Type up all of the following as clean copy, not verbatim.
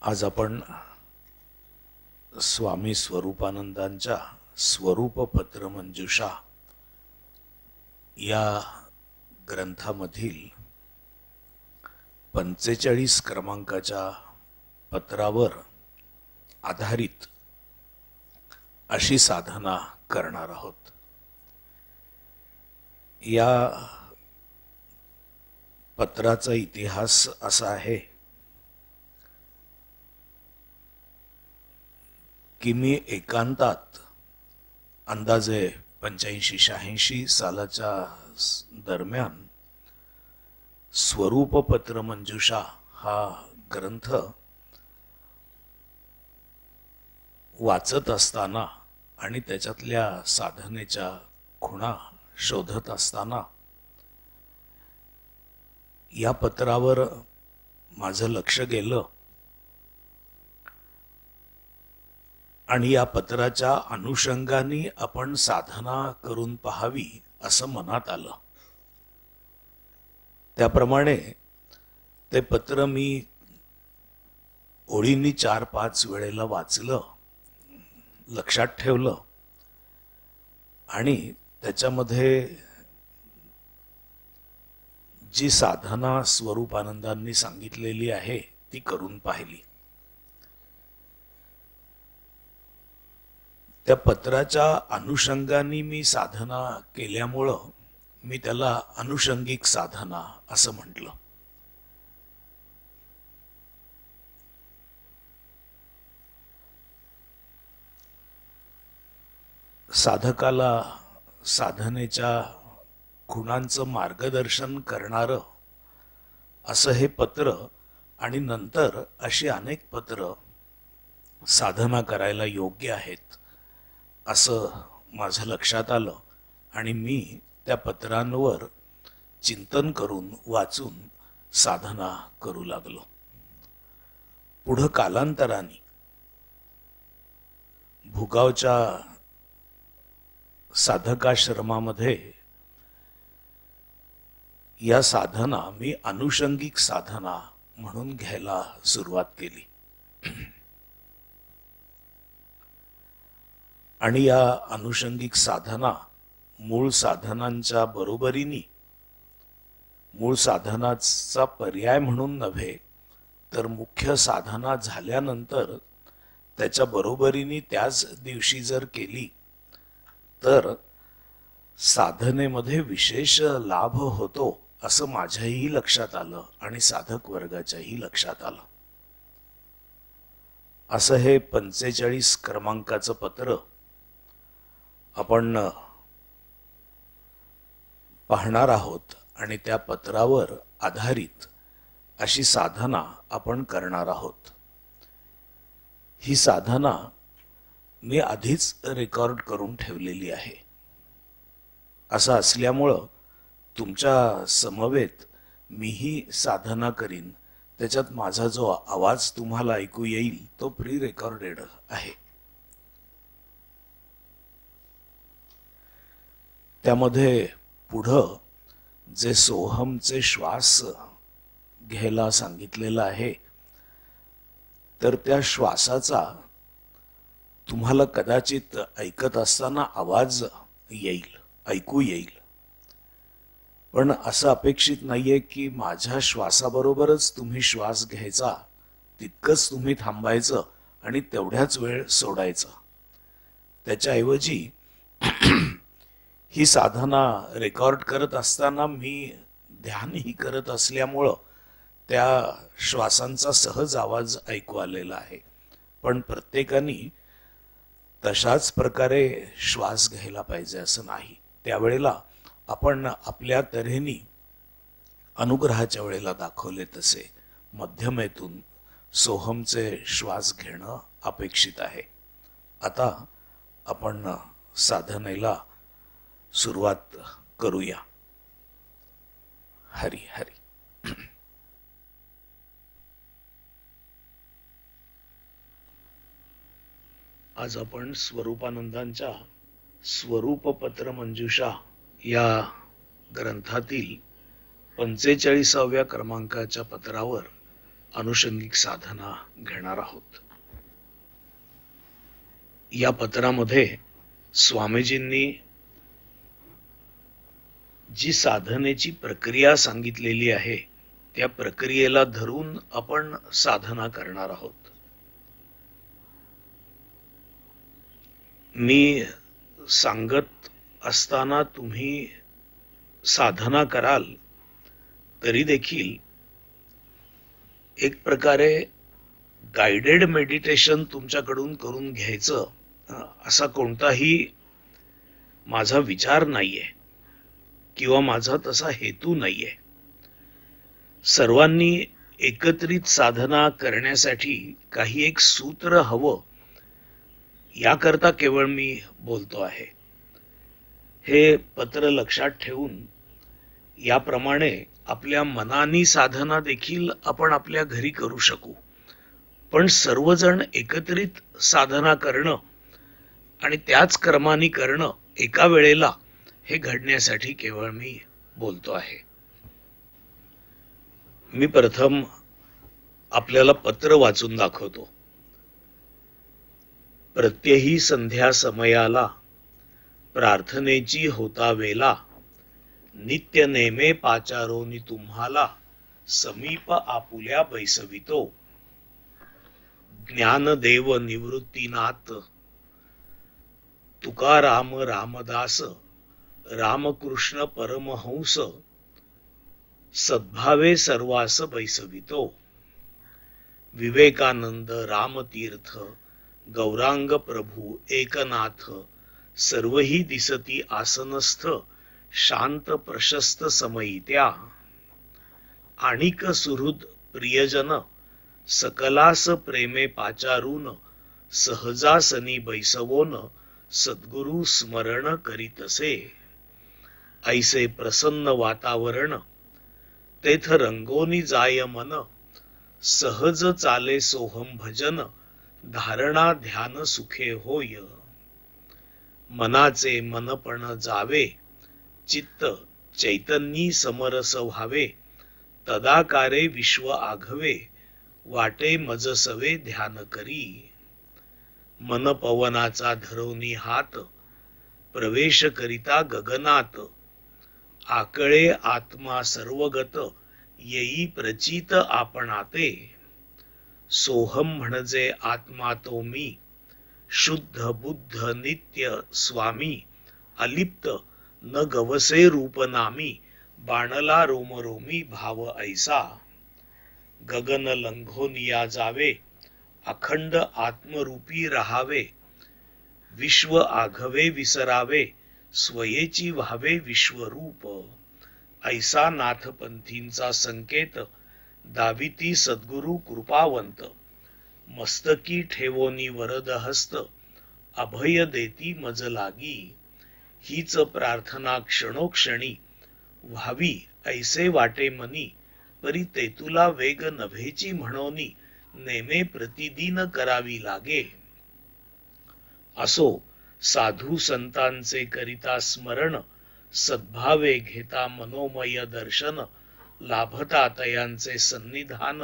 आज आपण स्वामी स्वरूपानंदांच्या स्वरूप पत्र मंजुषा या ग्रंथामधील 45 क्रमांकाच्या पत्रावर आधारित अशी साधना करणार आहोत। या पत्राचा इतिहास असा आहे की मी एकांतात अंदाजे 85-86 सालाच्या दरम्यान स्वरूप पत्र मंजुषा हा ग्रंथ वाचत असताना आणि त्याच्यातल्या साधनेच्या खुणा शोधत असताना या पत्रावर माझं लक्ष गेलं आणि या पत्राच्या अनुषंगाने आपण साधना करून पाहावी असं मनात आलं। त्याप्रमाणे ते पत्र मी ओळींनी 4-5 वेळेला वाचलं, लक्षात ठेवलं आणि त्याच्यामध्ये जी साधना स्वरूपानंदांनी सांगितलेली आहे ती करून पाहिली। त्या पत्राच्या अनुषंगाने मी साधना केल्यामुळं मी त्याला अनुषंगिक साधना असं म्हटलं। साधकाला साधनेच्या खुणांचं मार्गदर्शन करणारं असं हे पत्र आणि नंतर अशी अनेक पत्र साधना करायला योग्य आहेत असं माझं लक्षात आलं आणि मी त्या पत्रांवर चिंतन करून वाचून साधना करू लागलो। पुढं कालांतराने भुगावच्या साधकाश्रमामध्ये या साधना मी अनुषंगिक साधना म्हणून घ्यायला सुरुवात केली आणि या अनुषंगिक साधना मूळ साधनांच्या बरोबरीने मूळ साधनाचा पर्याय म्हणून नव्हे तर मुख्य साधना झाल्यानंतर त्याच्या बरोबरीने त्याच दिवशी जर केली तर साधनेमध्ये विशेष लाभ होतो असं माझ्याही लक्षात आलं आणि साधक वर्गाच्याही लक्षात आलं। असं हे 45 क्रमांकाचं पत्र आपण पाहणार आहोत आणि त्या पत्रावर आधारित अशी साधना आपण करणार आहोत। ही साधना मी आधीच रेकॉर्ड करून ठेवलेली आहे। असं असल्यामुळं तुमच्या समवेत मीही साधना करीन, त्याच्यात माझा जो आवाज तुम्हाला ऐकू येईल तो प्री रेकॉर्डेड आहे। त्यामध्ये पुढं जे सोहमचे श्वास घ्यायला सांगितलेलं आहे तर त्या श्वासाचा तुम्हाला कदाचित ऐकत असताना आवाज येईल, ऐकू येईल, पण असं अपेक्षित नाहीये की माझ्या श्वासाबरोबरच तुम्ही श्वास घ्यायचा, तितकंच तुम्ही थांबायचं आणि तेवढ्याच वेळ सोडायचं। त्याच्याऐवजी ही साधना रेकॉर्ड करत असताना मी ध्यानही करत असल्यामुळं त्या श्वासांचा सहज आवाज ऐकू आलेला आहे, पण प्रत्येकाने तशाच प्रकारे श्वास घ्यायला पाहिजे असं नाही। त्यावेळेला आपण आपल्या तऱ्हेने अनुग्रहाच्या वेळेला दाखवले तसे मध्यमेतून सोहमचे श्वास घेणं अपेक्षित आहे। आता आपण साधनेला सुरुवात करूया। हरी हरी। आज आपण स्वरूपानंदांच्या स्वरूप पत्र मंजुषा या ग्रंथातील 45व्या क्रमांकाच्या पत्रावर अनुषंगिक साधना घेणार आहोत. या पत्रामध्ये स्वामीजींनी जी साधनेची प्रक्रिया सांगितलेली आहे त्या प्रक्रियेला धरून आपण साधना करणार आहोत. मी सांगत असताना तुम्ही साधना कराल तरी देखील एक प्रकारे गाइडेड मेडिटेशन तुमच्याकडून करून घ्यायचं असा कोणताही माझा विचार नाहीये किंवा माझा तसा हेतू नाहीये. सर्वांनी एकत्रित साधना करण्यासाठी काही एक सूत्र हवं याकरता केवळ मी बोलतो आहे. हे पत्र लक्षात ठेवून याप्रमाणे आपल्या मनानी साधना देखील आपण आपल्या घरी करू शकू, पण सर्वजण एकत्रित साधना करणं आणि त्याच क्रमाने करणं एका वेळेला हे घडण्यासाठी केवळ मी बोलतो आहे. मी प्रथम आपल्याला पत्र वाचून दाखवतो. प्रत्यही संध्या समयाला प्रार्थनेची होता वेला, नित्य नेमे पाचारोनी तुम्हाला समीप आपुल्या बैसवितो. ज्ञानदेव निवृत्तीनाथ तुकाराम रामदास रामकृष्ण परमहंस सद्भावे सर्वास बैसवितो. विवेकानंद रामतीर्थ गौरांग प्रभू एकनाथ सर्वही दिसती आसनस्थ शांत प्रशस्त समयित्या. आणिक सुहृद प्रियजन सकलास प्रेमे पाचारून सहजासनी बैसवोन सद्गुरु स्मरण करीतसे. ऐसे प्रसन्न वातावरण तेथ रंगोनी जाय मन, सहज चाले सोहम भजन धारणा ध्यान सुखे होय. मनाचे मनपण जावे चित्त चैतन्यी समरस व्हावे, तदाकारे विश्व आघवे वाटे मजसवे ध्यान करी. मन पवनाचा धरवनी हात प्रवेश करिता गगनात, आकळे आत्मा सर्वगत येई प्रचित आपणाते. सोहम म्हणजे आत्मा तो मी, शुद्ध बुद्ध नित्य स्वामी, अलिप्त न गवसे रूप नामी, बाणला रोमरोमी भाव ऐसा. गगन लंघोनिया जावे अखंड आत्मरूपी रहावे, विश्व आघवे विसरावे स्वयेची व्हावे विश्वरूप. ऐसा नाथपंथींचा संकेत दाविती सद्गुरु कृपावंत, मस्तकी ठेवोनी वरद हस्त अभय देती मज लागी. हीच प्रार्थना क्षणोक्षणी व्हावी ऐसे वाटे मनी, परी ते तुला वेग नभेची म्हणोनी नेमे प्रतिदिन करावी लागे. असो साधू संतांचे करिता स्मरण, सद्भावे घेता मनोमय दर्शन, लाभता तयांचे सन्निधान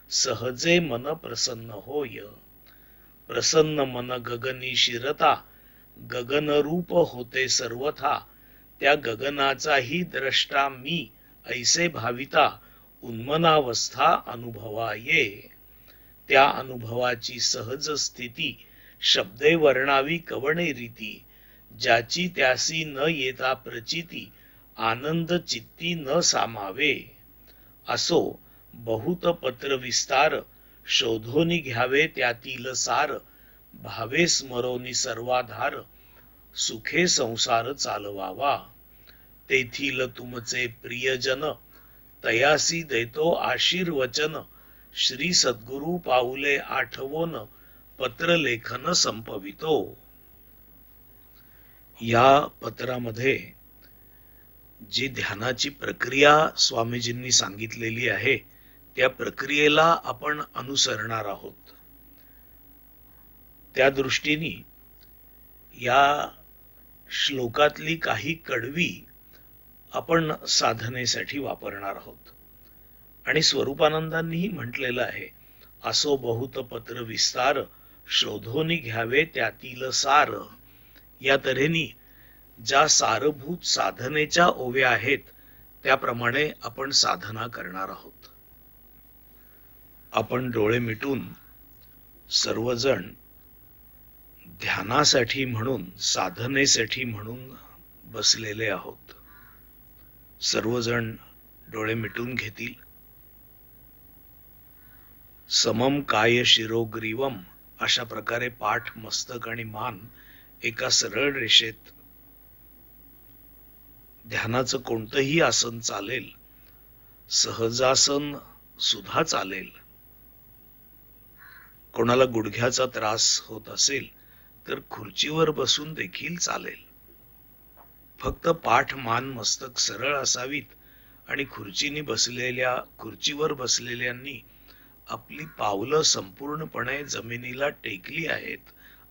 सहजे मन प्रसन्न होय. प्रसन्न मन गगनी शिरता गगन रूप होते सर्वथा, त्या गगनाचाही द्रष्टा मी ऐसे भाविता उन्मनावस्था अनुभवा ये. त्या अनुभवाची सहज स्थिती शब्दे वर्णावी कवणे रीती, ज्याची त्यासी न येता प्रचिती आनंद चित्ती न सामावे. असो बहुत पत्र विस्तार शोधोनी घ्यावे त्यातील सार, भावे स्मरोनी सर्वाधार सुखे संसार चालवावा. तेथील तुमचे प्रियजन तयासी देतो आशीर्वचन, श्री सद्गुरु पाऊले आठवोन पत्र लेखन संपवितो. या पत्रामध्ये जी ध्यानाची प्रक्रिया स्वामीजींनी सांगितलेली आहे त्या प्रक्रियेला आपण अनुसरणार आहोत. त्या दृष्टीने या श्लोकातली काही कडवी आपण साधनेसाठी वापरणार आहोत. आणि स्वरूपानंदांनीही म्हटलेलं आहे, असो बहुत पत्र विस्तार, शोधोनी घ्यावे त्यातील सार. या तऱ्हेने ज्या सारभूत साधनेच्या ओव्या आहेत त्याप्रमाणे आपण साधना करणार आहोत. आपण डोळे मिटून सर्वजण ध्यानासाठी म्हणून, साधनेसाठी म्हणून बसलेले आहोत. सर्वजण डोळे मिटून घेतील. समम काय शिरोग्रीवम अशा प्रकारे पाठ, मस्तक आणि मान एका सरळ रेषेत. ध्यानाचं कोणतंही आसन चालेल, सहजासन सुद्धा चालेल. कोणाला गुडघ्याचा त्रास होत असेल तर खुर्चीवर बसून देखील चालेल. फक्त पाठ, मान, मस्तक सरळ असावीत आणि खुर्चीवर बसलेल्यांनी आपली पावलं संपूर्णपणे जमिनीला टेकली आहेत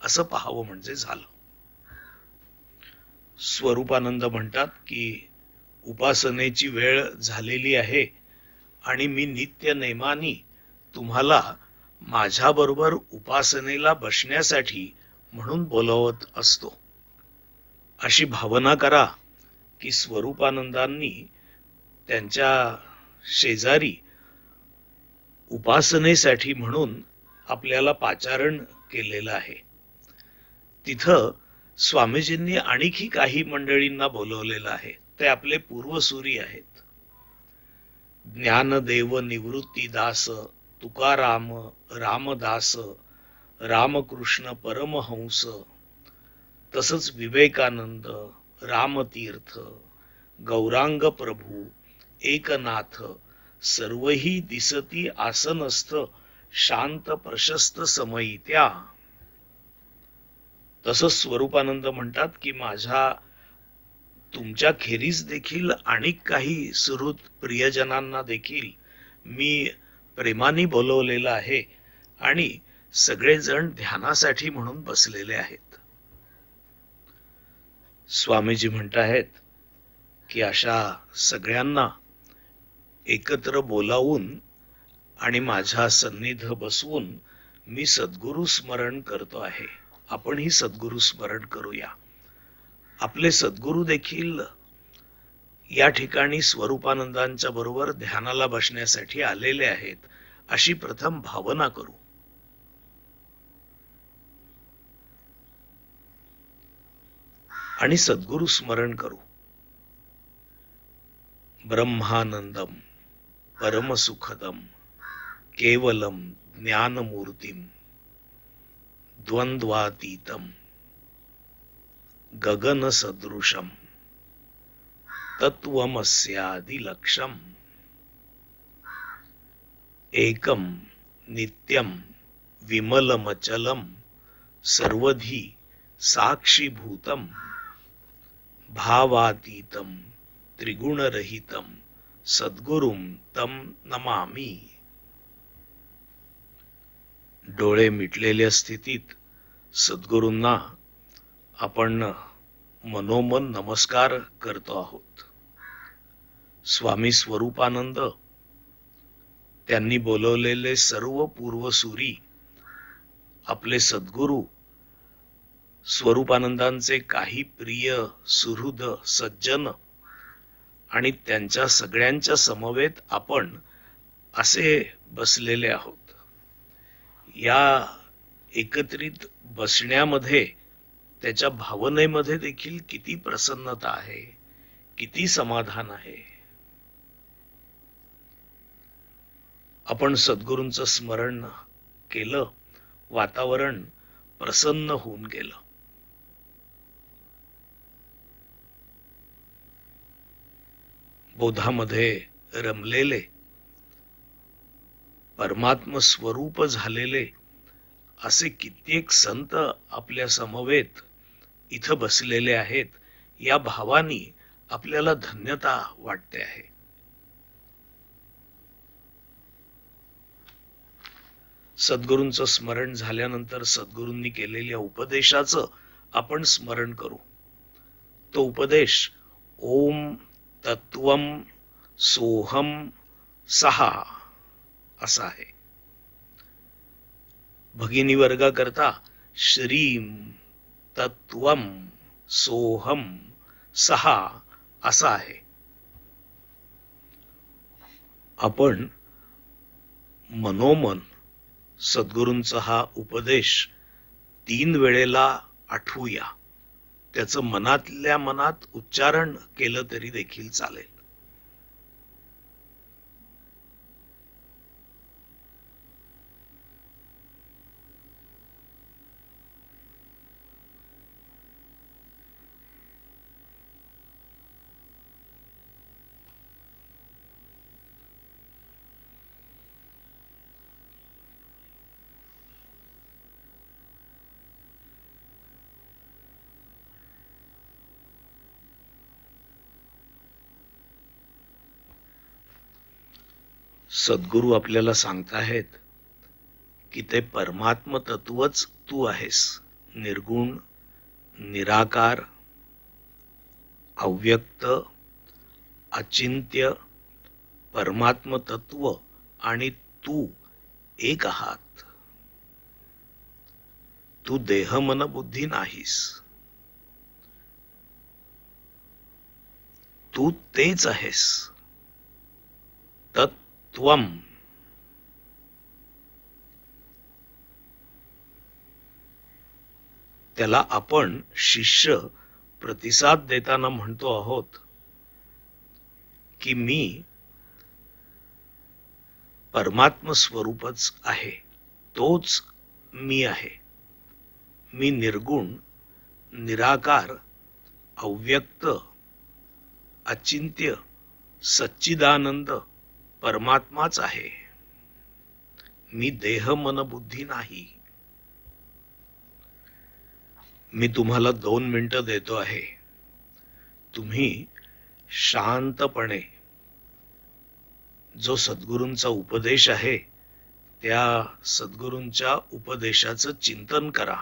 असं पाहावं म्हणजे झालं. स्वरूपानंद म्हणतात की उपासनेची वेळ झालेली आहे आणि मी नित्य नेमानी तुम्हाला माझ्याबरोबर उपासनेला बसण्यासाठी म्हणून बोलवत असतो. अशी भावना करा की स्वरूपानंदांनी त्यांच्या शेजारी उपासनेसाठी म्हणून आपल्याला पाचारण केलेलं आहे. तिथं स्वामीजींनी आणखी काही मंडळींना बोलवलेलं आहे. ते आपले पूर्वसुरी आहेत. ज्ञानदेव निवृत्तीदास, तुकाराम, रामदास, रामकृष्ण परमहंस, तसंच विवेकानंद, रामतीर्थ, गौरांग प्रभू, एकनाथ, सर्वही दिसती आसनस्थ शांत प्रशस्त समयित्या. तसंच स्वरूपानंद म्हणतात की तुमच्या खेरीज देखील अनेक काही सुहृद प्रियजनांना देखील मी प्रेमाने बोलवलेलं आहे आणि सगळेजण ध्यानासाठी म्हणून बसलेले आहेत. स्वामीजी म्हणताहेत की अशा सगळ्यांना एकत्र बोलावून आणि माझ्या सन्निध बसवून मी सद्गुरु स्मरण करतो आहे. आपणही सद्गुरु स्मरण करूया. आपले सद्गुरु देखील या ठिकाणी स्वरूपानंदांच्या बरोबर ध्यानाला बसण्यासाठी आलेले आहेत अशी प्रथम भावना करू. आणि सद्गुरु स्मरण करू. ब्रह्मानंदम परमसुखदम केवलम ज्ञानमूर्तिम द्वंद्वातीतम गगन सदृशम तत्वमस्यादिलक्षम एकम नित्यम विमलमचलम सर्वधी साक्षीभूतम भावातीतम त्रिगुणरहितम सद्गुरुम तम नमामि. डोळे मिटलेल्या स्थितीत सद्गुरूंना आपण मनोमन नमस्कार करतो आहोत. स्वामी स्वरूपानंद त्यांनी बोलवलेले सर्व पूर्वसुरी आपले सद्गुरू, स्वरूपानंदांचे काही प्रिय सुहृद सज्जन आणि त्यांच्या सगळ्यांच्या समवेत आपण असे बसलेले आहोत. या एकत्रित बसण्यामध्ये, त्याच्या भावनेमध्ये देखील किती प्रसन्नता आहे, किती समाधान आहे. आपण सद्गुरूंचं स्मरण केलं, वातावरण प्रसन्न होऊन गेलं. बोधामध्ये रमलेले, परमात्म स्वरूप झालेले असे कित्येक संत आपल्या समवेत इथं बसलेले आहेत. या भावानी आपल्याला धन्यता वाटते आहे. सद्गुरूंचं स्मरण झाल्यानंतर सद्गुरूंनी केलेल्या उपदेशाचं आपण स्मरण करू. तो उपदेश ओम तत्वम सोहम 6 असा आहे. भगिनी वर्गा करता श्रीम तत्वम सोहम 6 असा आहे. आपण मनोमन सद्गुरूंचा हा उपदेश 3 वेळेला आठवूया. त्याचं मनातल्या मनात उच्चारण केलं तरी देखील चालेल. सद्गुरू आपल्याला सांगताहेत की ते परमात्म तत्वच तू आहेस. निर्गुण, निराकार, अव्यक्त, अचिंत्य परमात्म तत्व आणि तू एक आहात. तू देह मन बुद्धी नाहीस. तू तेच आहेस. तत्वम. त्याला आपण शिष्य प्रतिसाद देताना म्हणतो आहोत की मी परमात्म स्वरूपच आहे. तोच मी आहे. मी निर्गुण, निराकार, अव्यक्त, अचिंत्य, सच्चिदानंद परमात्माच आहे. मी देह मन बुद्धी नाही. मी तुम्हाला 2 मिनिटं देतो आहे. तुम्ही शांतपणे जो सद्गुरूंचा उपदेश आहे त्या सद्गुरूंच्या उपदेशाचं चिंतन करा.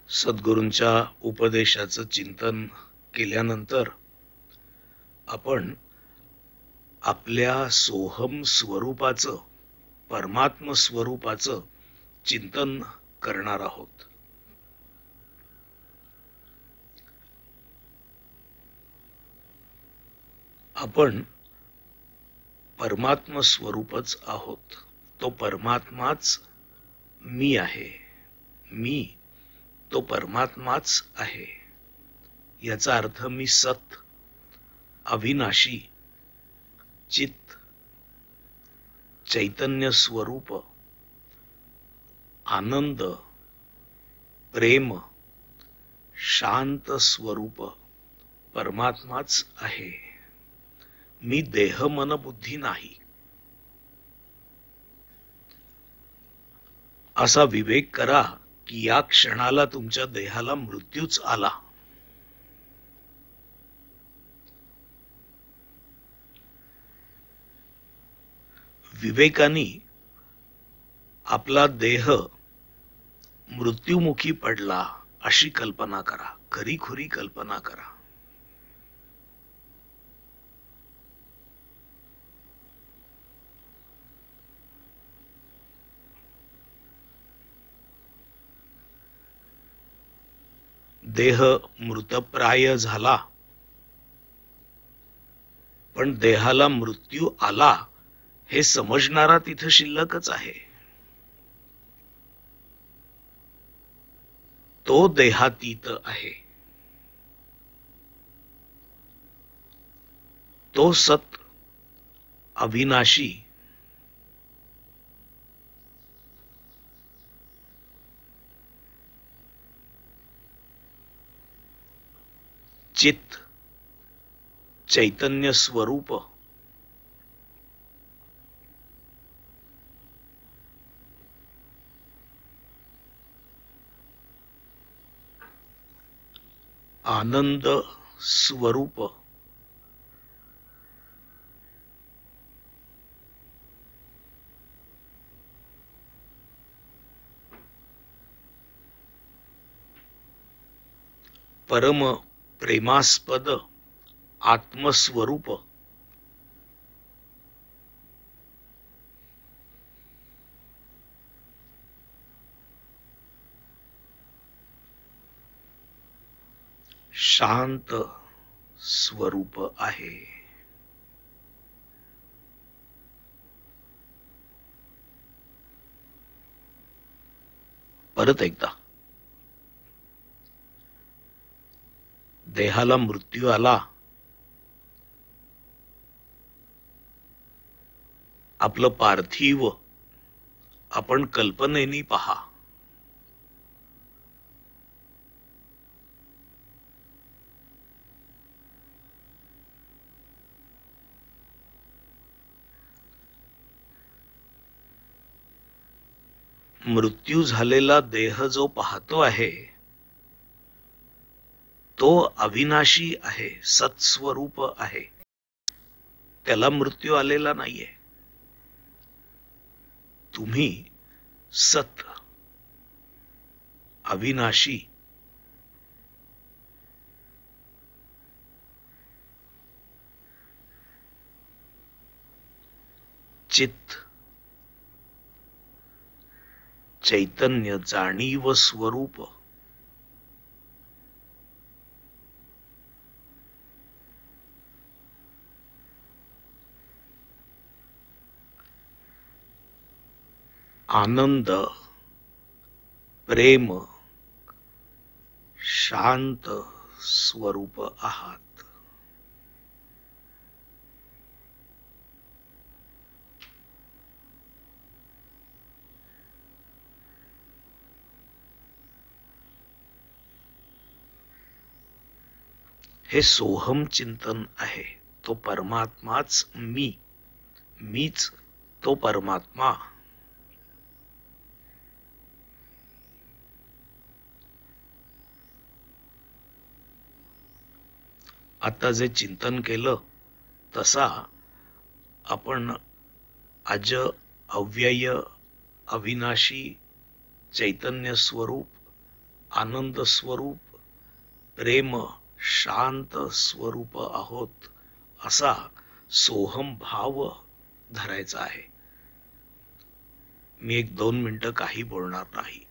सद्गुरूंच्या उपदेशाचं चिंतन केल्यानंतर आपण आपल्या सोहम स्वरूपाचं, परमात्म स्वरूपाचं चिंतन करणार आहोत. आपण परमात्म स्वरूपच आहोत. तो परमात्माच मी आहे. मी तो परमात्माच आहे. याचा अर्थ मी सत, अविनाशी, चित, चैतन्य स्वरूप, आनंद, प्रेम, शांत स्वरूप परमात्माच आहे. मी देह मन बुद्धी नाही, असा विवेक करा की या क्षणाला तुमच्या देहाला मृत्यूच आला. विवेकानी आपला देह मृत्युमुखी पडला अशी कल्पना करा, खरीखुरी कल्पना करा. देह मृतप्राय झाला, पण देहाला मृत्यू आला हे समजणारा तिथं शिल्लकच आहे. तो देहातीत आहे. तो सत, अविनाशी, चित, चैतन्य स्वरूप, आनंद स्वरूप, परम प्रेमास्पद आत्मस्वरूप, शांत स्वरूप आहे. परत एकदा, देहाला मृत्यू आला, आपलं पार्थिव आपण कल्पनेनी पहा. मृत्यू झालेला देह जो पाहतो आहे तो अविनाशी आहे, सत्स्वरूप आहे. त्याला मृत्यू आलेला नाहीये. तुम्ही सत, अविनाशी, चित, चैतन्य, जाणीव स्वरूप, आनंद, प्रेम, शांत स्वरूप आहात. हे सोहम चिंतन आहे. तो परमात्माच मीच तो परमात्मा. आता जे चिंतन केलं तसा आपण अज, अव्यय, अविनाशी, चैतन्य स्वरूप, आनंद स्वरूप, प्रेम, शांत स्वरूप आहोत असा सोहम भाव धरायचा आहे. मी 1-2 मिनिटं काही बोलणार नाही.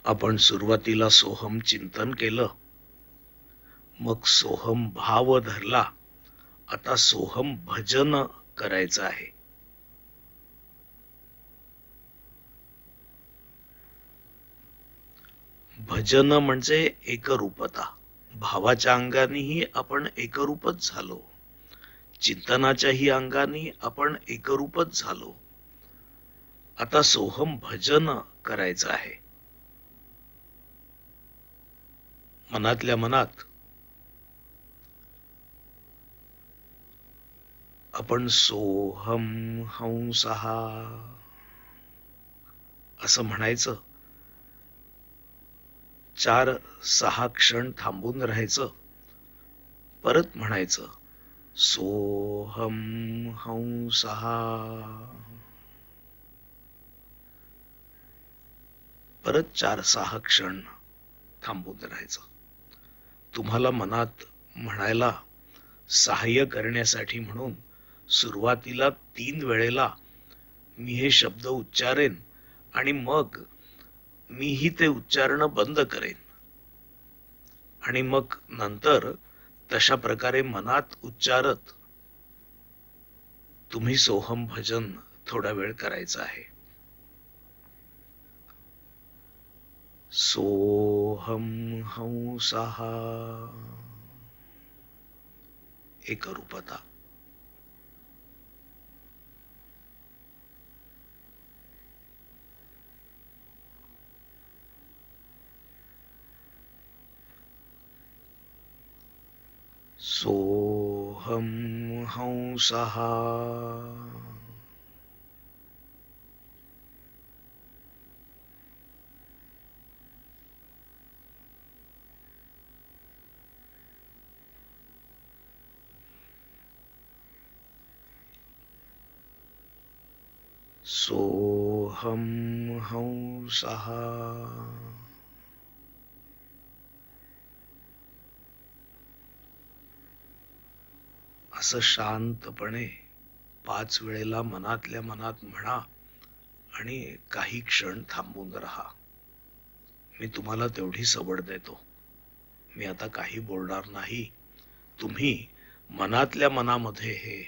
आपण सुरुवातीला सोहम चिंतन केलं, मग सोहम भाव धरला. आता सोहम भजन करायचं आहे. भजन म्हणजे एकरूपता. भावाच्या अंगानेही आपण एकरूपच झालो, चिंतनाच्याही अंगाने आपण एकरूपच झालो. आता सोहम भजन करायचं आहे. मनातल्या मनात आपण सोहम हंसः असं म्हणायचं. 4-6 क्षण थांबून राहायचं, परत म्हणायचं सोहम हंसः. परत 4-6 क्षण थांबून राहायचं. तुम्हाला मनात म्हणायला सहाय्य करण्यासाठी म्हणून सुरुवातीला 3 वेळेला मी हे शब्द उच्चारेन आणि मग मीही ते उच्चारणं बंद करेन आणि मग नंतर तशा प्रकारे मनात उच्चारत तुम्ही सोहम भजन थोडा वेळ करायचं आहे. सोहम हंसः, एकरूपता. सोहम हंसः. सोहम हंसः. असं शांतपणे 5 वेळेला मनातल्या मनात म्हणा आणि काही क्षण थांबून राहा. मी तुम्हाला तेवढी सवड देतो. मी आता काही बोलणार नाही. तुम्ही मनातल्या मनामध्ये हे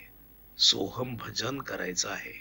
सोहम भजन करायचं आहे.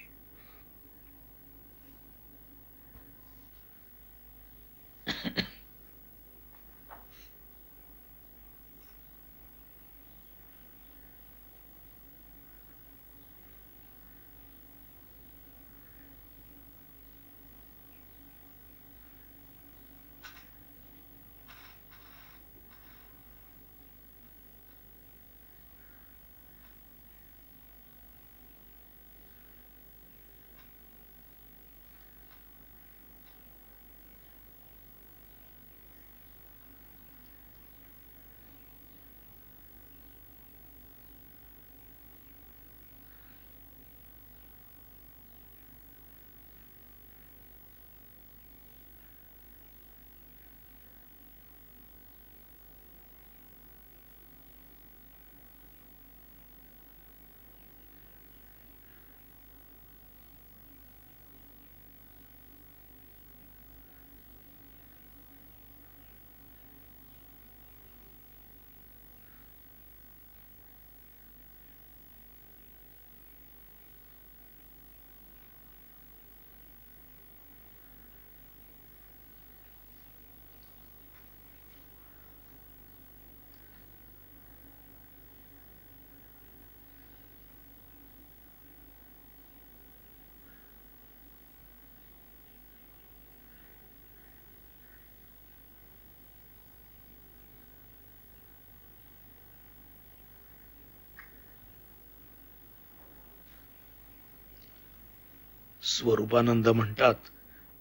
स्वरूपानंद म्हणतात,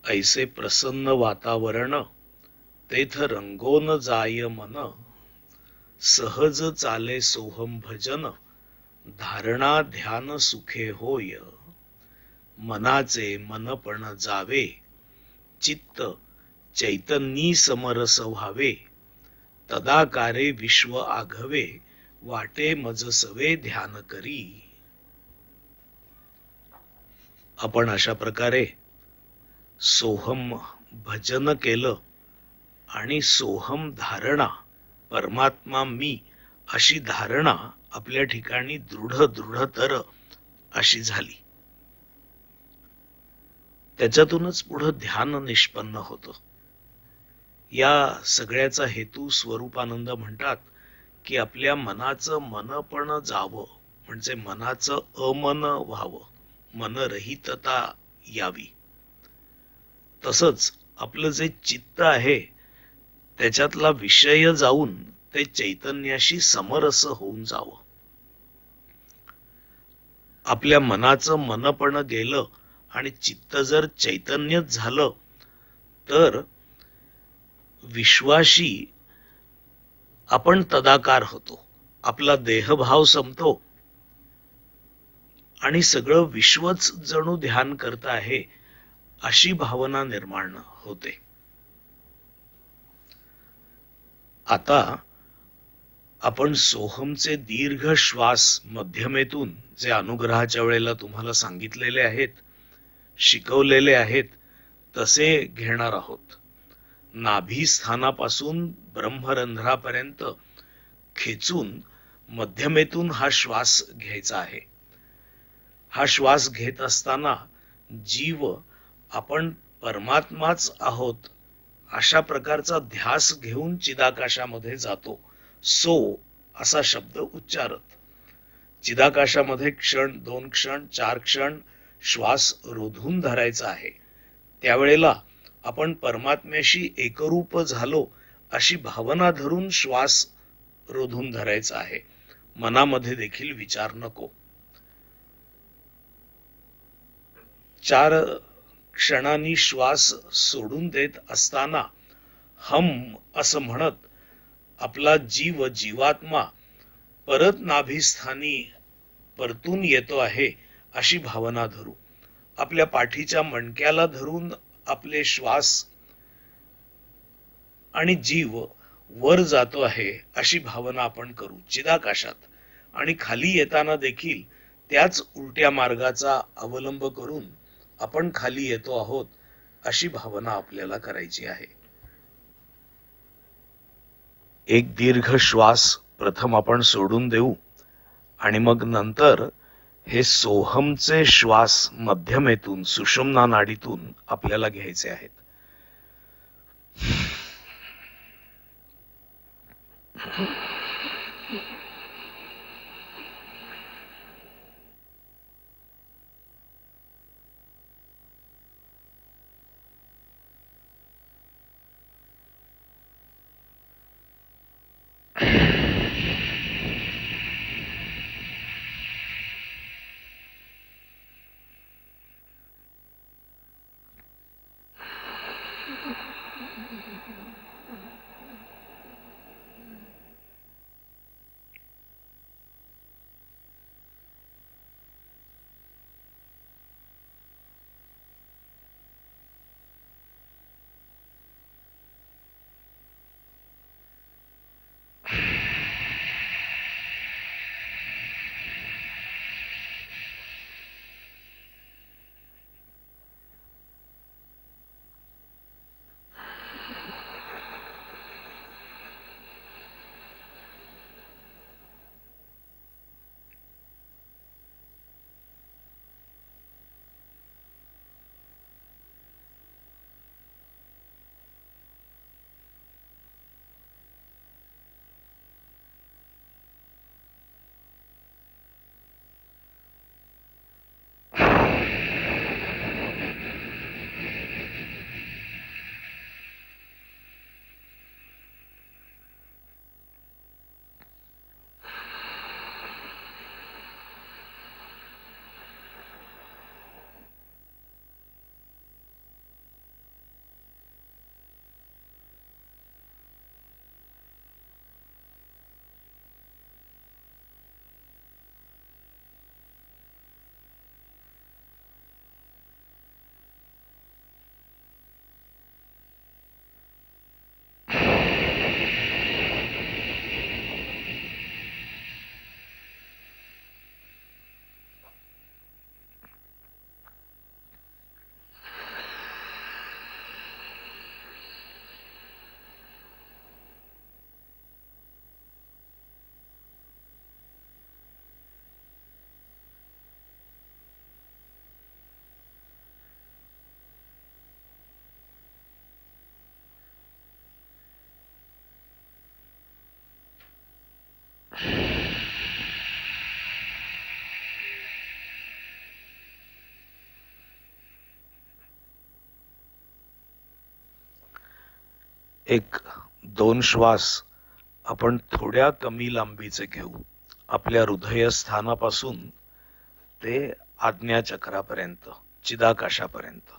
ऐसे प्रसन्न वातावरण तेथ रंगोन जाय मन, सहज चाले सोहम भजन, धारणा ध्यान सुखे होय. मनाचे मनपण जावे, चित्त चैतन्यी समरस व्हावे, तदाकारे विश्व आघवे, वाटे मज सवे ध्यान करी. आपण अशा प्रकारे सोहम भजन केलं आणि सोहम धारणा, परमात्मा मी अशी धारणा आपल्या ठिकाणी दृढतर अशी झाली. त्याच्यातूनच पुढे ध्यान निष्पन्न होतं. या सगळ्याचा हेतू स्वरूपानंद म्हणतात की आपल्या मनाचं मनपण जावं, म्हणजे मनाचं अमन व्हावं, मनरहितता यावी. तसंच आपलं जे चित्त आहे त्याच्यातला विषय जाऊन ते चैतन्याशी समरस होऊन जावं. आपल्या मनाचं मनपण गेलं आणि चित्त जर चैतन्यच झालं तर विश्वाशी आपण तदाकार होतो. आपला देहभाव संपतो आणि सगळं विश्वच जणू ध्यान करत आहे अशी भावना निर्माण होते. आता आपण सोहमचे दीर्घ श्वास मध्यमेतून जे अनुग्रहाच्या वेळेला तुम्हाला सांगितलेले आहेत, शिकवलेले आहेत, तसे घेणार आहोत. नाभी स्थानापासून ब्रह्मरंध्रापर्यंत खेचून मध्यमेतून हा श्वास घ्यायचा आहे. हा श्वास घेत असताना जीव आपण परमात्माच आहोत अशा प्रकारचा ध्यास घेऊन चिदाकाशामध्ये जातो. सो असा शब्द उच्चारत चिदाकाशामध्ये क्षण, 2 क्षण, 4 क्षण श्वास रोधून धरायचा आहे. त्यावेळेला आपण परमात्म्याशी एकरूप झालो अशी भावना धरून श्वास रोधून धरायचा आहे. मनामध्ये देखील विचार नको. 4 क्षणांनी श्वास सोडून देत असताना हम असं म्हणत आपला जीव, जीवात्मा परत नाभिस्थानी परतून येतो आहे अशी भावना धरू. आपल्या पाठीच्या मणक्याला धरून आपले श्वास आणि जीव वर जातो आहे अशी भावना आपण करू चिदाकाशात. आणि खाली येताना देखील त्याच उलट्या मार्गाचा अवलंब करून आपण खाली येतो आहोत अशी भावना आपल्याला करायची आहे. एक दीर्घ श्वास प्रथम आपण सोडून देऊ आणि मग नंतर हे सोहमचे श्वास मध्यमेतून, सुषुम्ना नाडीतून आपल्याला घ्यायचे आहेत. एक दोन श्वास आपण थोड्या कमी लांबीचे घेऊ. आपल्या हृदयस्थानापासून ते आज्ञाचक्रापर्यंत, चिदाकाशापर्यंत.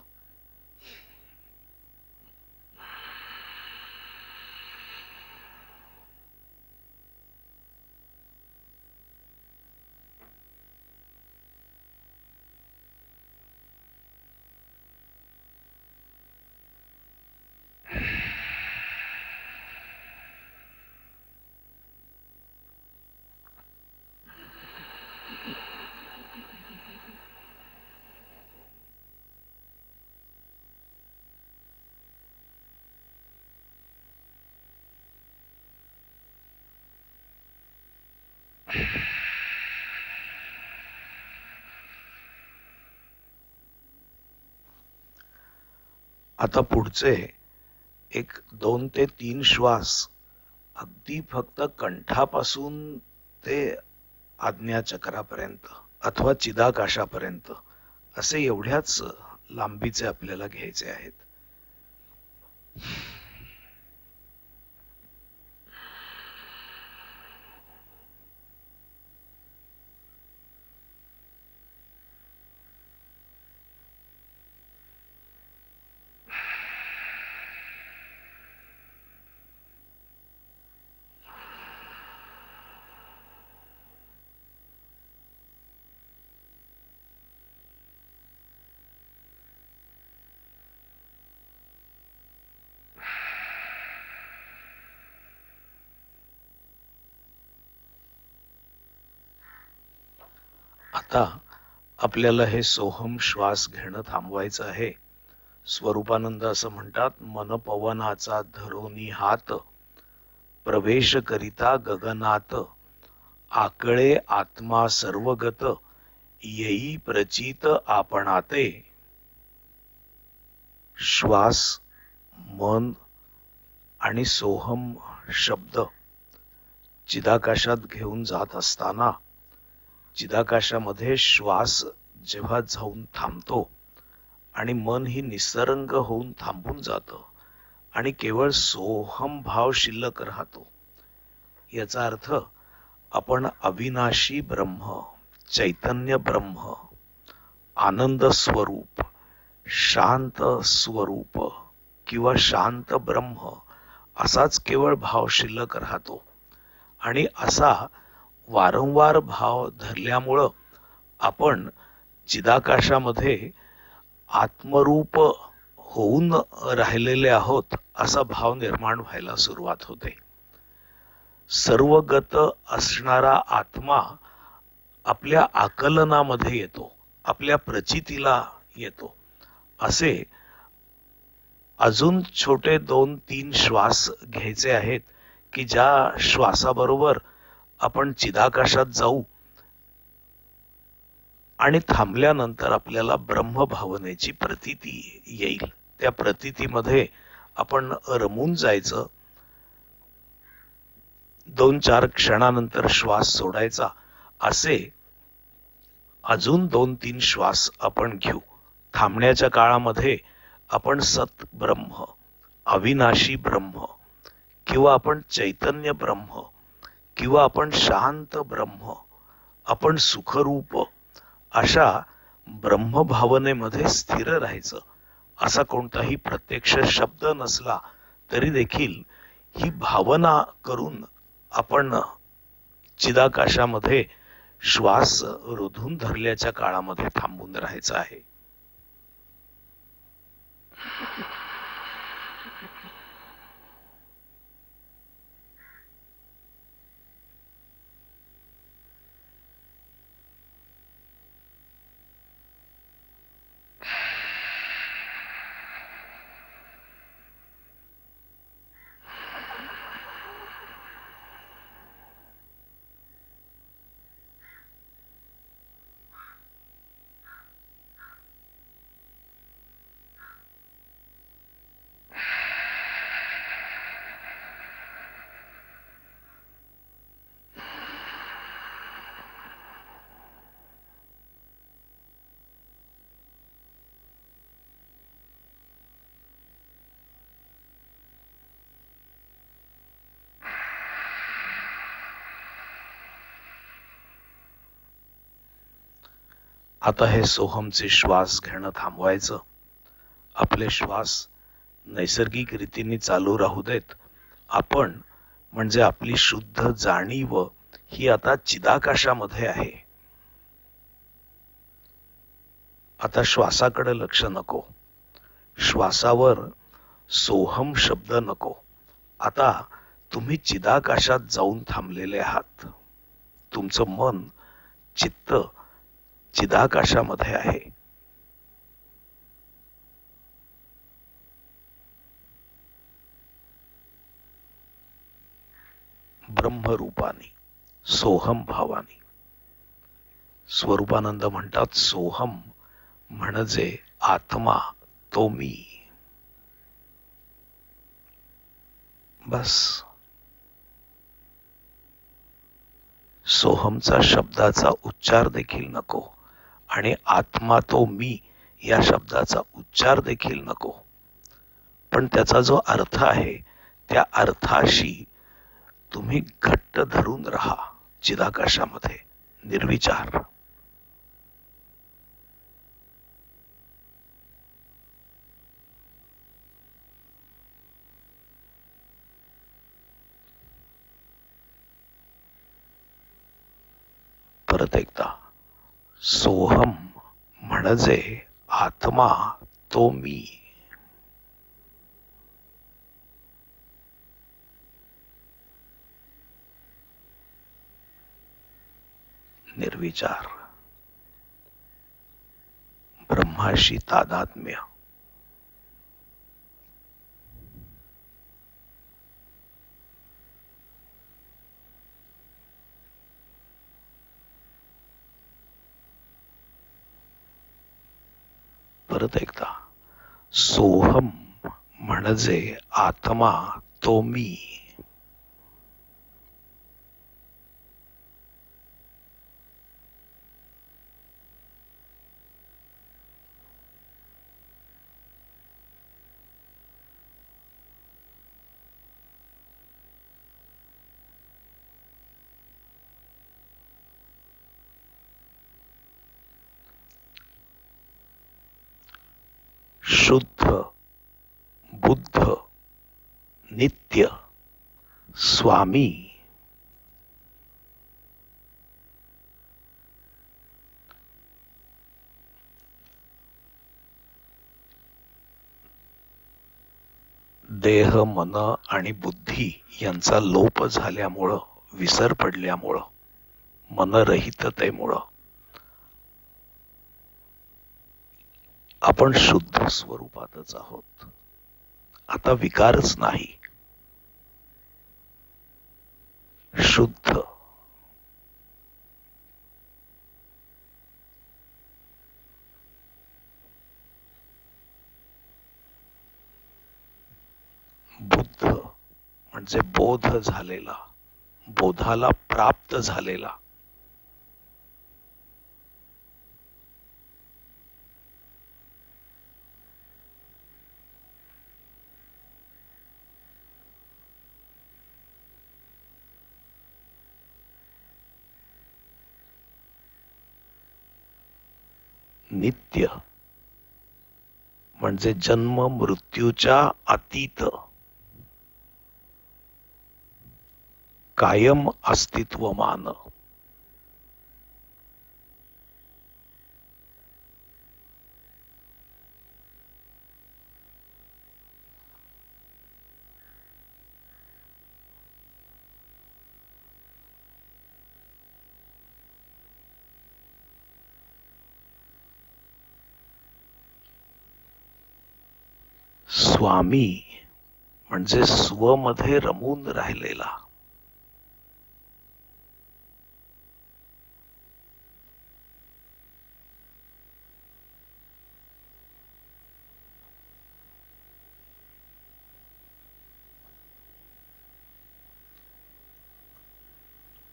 आता पुढचे एक 2 ते 3 श्वास अगदी फक्त कंठापासून ते आज्ञाचक्रापर्यंत अथवा चिदाकाशापर्यंत असे एवढ्याच लांबीचे आपल्याला घ्यायचे आहेत. आता आपल्याला हे सोहम श्वास घेणं थांबवायचं आहे. स्वरूपानंद असं म्हणतात, मन पवनाचा धरोनी हात, प्रवेश करिता गगनात, आकळे आत्मा सर्वगत, येई प्रचित आपणाते. श्वास, मन आणि सोहम शब्द चिदाकाशात घेऊन जात असताना चिदाकाशामध्ये श्वास जेव्हा जाऊन थांबतो आणि मन ही निसर्ग होऊन थांबून जातं आणि केवळ सोहम भाव शिल्लक राहतो, याचा अर्थ आपण अविनाशी ब्रह्म, चैतन्य ब्रह्म, आनंद स्वरूप, शांत स्वरूप किंवा शांत ब्रह्म असाच केवळ भाव शिल्लक राहतो. आणि असा वारंवार भाव धरल्यामुळं आपण चिदाकाशामध्ये आत्मरूप होऊन राहिलेले आहोत असा भाव निर्माण व्हायला सुरुवात होते. सर्वगत असणारा आत्मा आपल्या आकलनामध्ये येतो, आपल्या प्रचितीला येतो. असे अजून छोटे 2-3 श्वास घ्यायचे आहेत की ज्या श्वासाबरोबर आपण चिदाकाशात जाऊ आणि थांबल्यानंतर आपल्याला ब्रह्मभावनेची प्रतीती येईल. त्या प्रतीतीमध्ये आपण रमून जायचं. 2-4 क्षणानंतर श्वास सोडायचा. असे अजून 2-3 श्वास आपण घेऊ. थांबण्याच्या काळामध्ये आपण सत ब्रह्म, अविनाशी ब्रह्म किंवा आपण चैतन्य ब्रह्म किंवा आपण शांत ब्रह्म, आपण सुखरूप अशा ब्रह्मभावनेमध्ये स्थिर राहायचं. असा कोणताही प्रत्यक्ष शब्द नसला तरी देखील ही भावना करून आपण चिदाकाशामध्ये श्वास रोधून धरल्याच्या काळामध्ये थांबून राहायचं आहे. आता हे सोहमचे श्वास घेणं थांबवायचं. आपले श्वास नैसर्गिक रीतीने चालू राहू देत. आपण म्हणजे आपली शुद्ध जाणीव ही आता चिदाकाशामध्ये आहे. आता श्वासाकडे लक्ष नको, श्वासावर सोहम शब्द नको. आता तुम्ही चिदाकाशात जाऊन थांबलेले आहात. तुमचं मन, चित्त चिदाकाशामध्ये आहे. ब्रह्मरूपाने, सोहम भावाने. स्वरूपानंद म्हणतात, सोहम म्हणजे आत्मा, तो मी. बस. सोहमचा शब्दाचा उच्चार देखील नको आणि आत्मा तो मी या शब्दाचा उच्चार देखील नको. पण त्याचा जो अर्थ आहे त्या अर्थाशी तुम्ही घट्ट धरून राहा चिदाकाशामध्ये, निर्विचार. परत एकदा, सोहम म्हणजे आत्मा, तो मी. निर्विचार, ब्रह्माशी तादात्म्य. परत एकदा, सोहम म्हणजे आत्मा, तो मी. शुद्ध, बुद्ध, नित्य, स्वामी. देह, मन आणि बुद्धी यांचा लोप झाल्यामुळं, विसर पडल्यामुळं, मनरहिततेमुळं आपण शुद्ध स्वरूपातच आहोत. आता विकारच नाही. शुद्ध, बुद्ध म्हणजे बोध झालेला, बोधाला प्राप्त झालेला. नित्य म्हणजे जन्म मृत्यूच्या अतीत, कायम अस्तित्वमान. स्वामी म्हणजे स्वमध्ये रमून राहिलेला.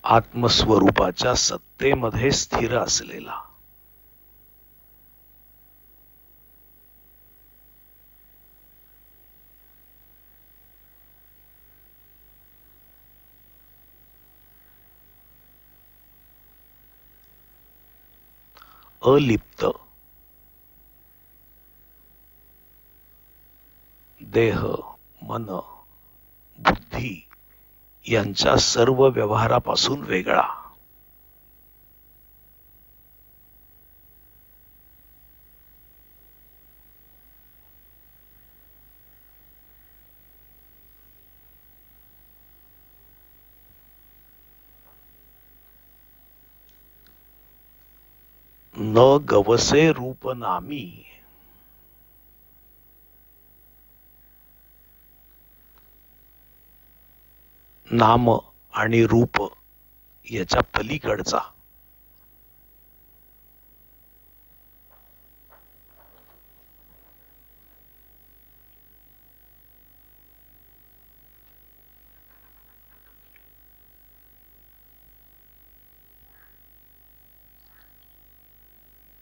आत्मस्वरूपाच्या सत्तेमध्ये स्थिर असलेला. अलिप्त देह, मन, बुद्धी यांच्या सर्व व्यवहारापासून वेगळा. न गवसे रूप नामी. नाम आणि रूप याच्या पलीकडचा.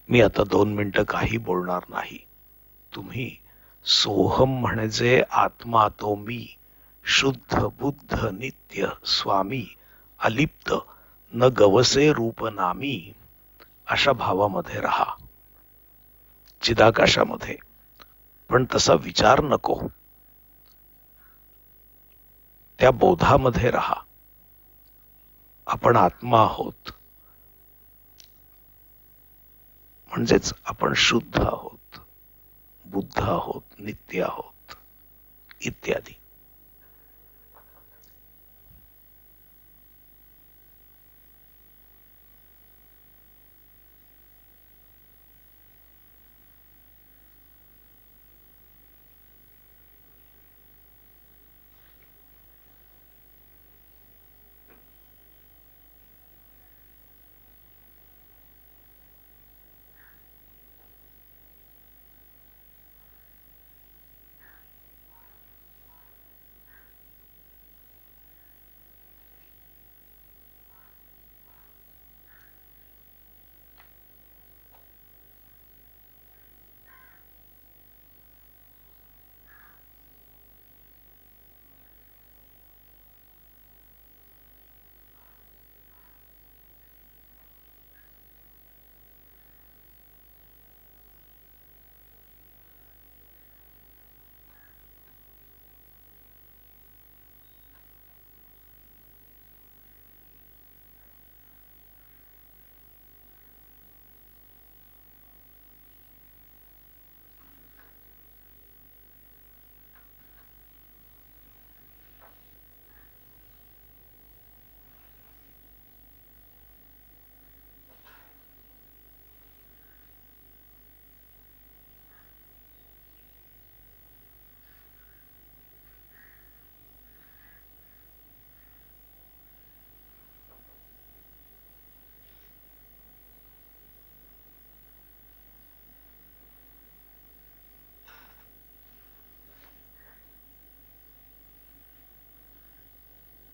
मी आता 2 मिनिटं काही बोलणार नाही. तुम्ही सोहम म्हणजे आत्मा तो मी, शुद्ध बुद्ध नित्य स्वामी, अलिप्त न गवसे रूप नामी अशा भावामध्ये राहा, चिदाकाशामध्ये. पण तसा विचार नको, त्या बोधामध्ये राहा. आपण आत्मा आहोत, म्हणजेच आपण शुद्ध आहोत, बुद्ध आहोत, नित्य आहोत इत्यादी.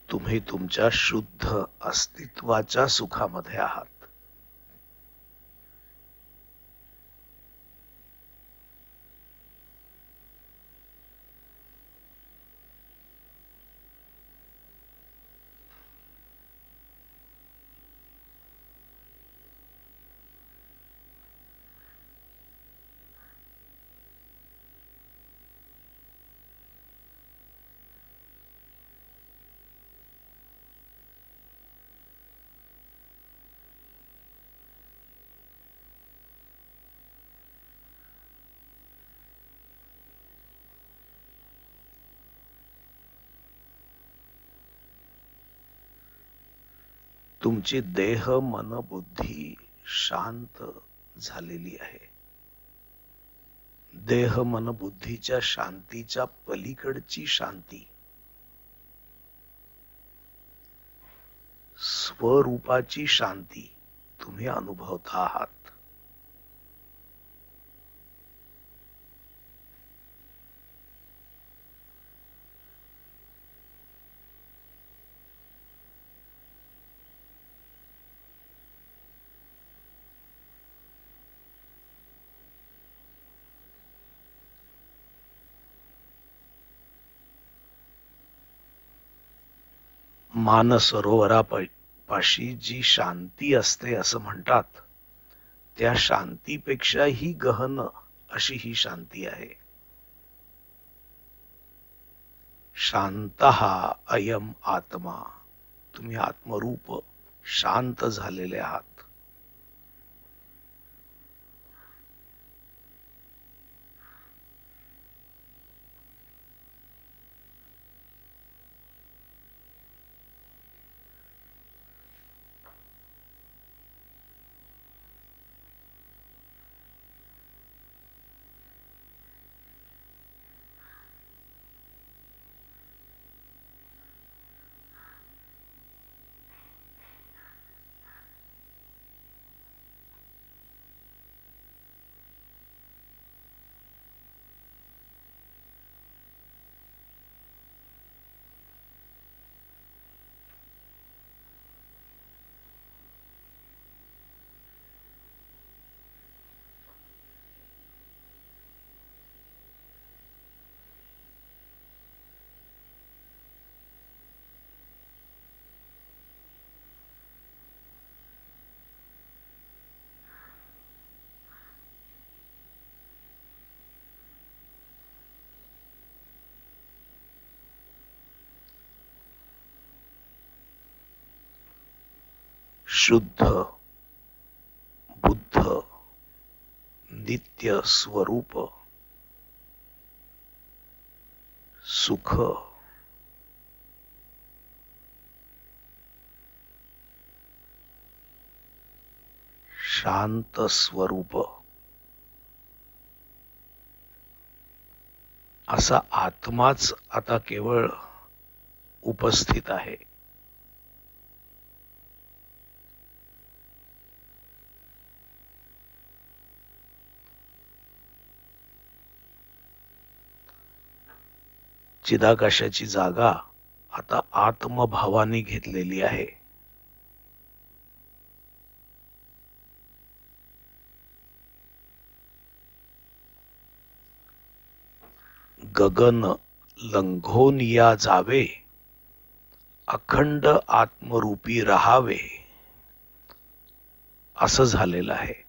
तुम्ही तुमच्या शुद्ध अस्तित्वाच्या सुखामध्ये आहात. तुमची देह मन बुद्धी शांत झालेली आहे. देह मन बुद्धीच्या शांतीच्या पलीकडची शांती, स्वरूपाची शांती तुम्ही अनुभवता आहात. मानसरोवरापाशी जी शांती असते असं म्हणतात, त्या शांतीपेक्षाही गहन अशी ही शांती आहे. शांतः अयम आत्मा, तुम्ही आत्मरूप शांत झालेले आहात. शुद्ध बुद्ध नित्य स्वरूप सुख शांत स्वरूप असा आत्माच आता केवळ उपस्थित आहे. चिदाकाशाची जागा आता आत्मभावाने घेतलेली आहे. गगन लंघोन या जावे, अखंड आत्मरूपी राहावे, असं झालेलं आहे.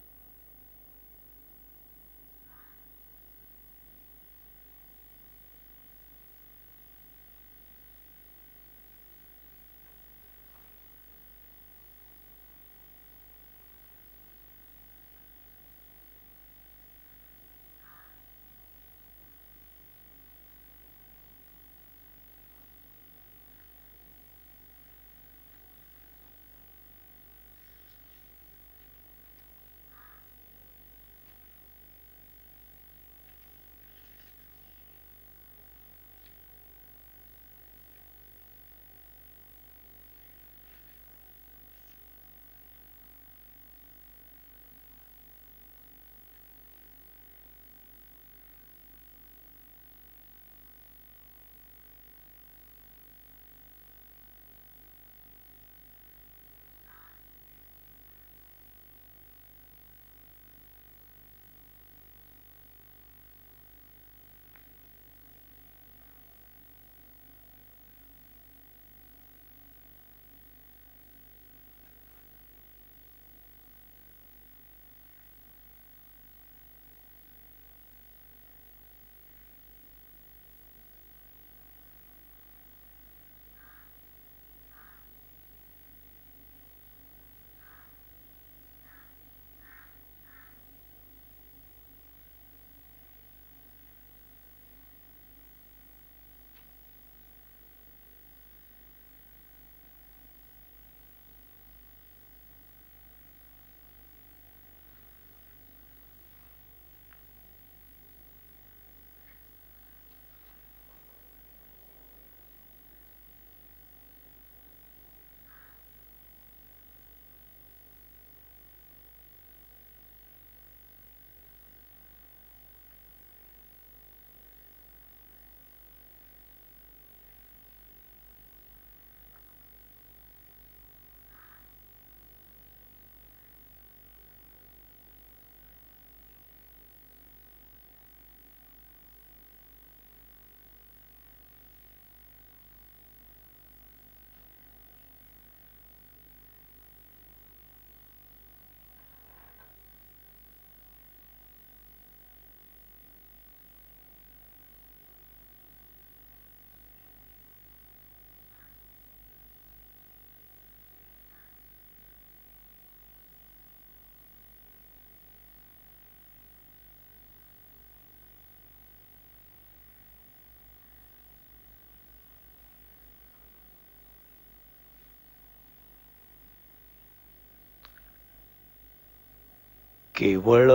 केवळ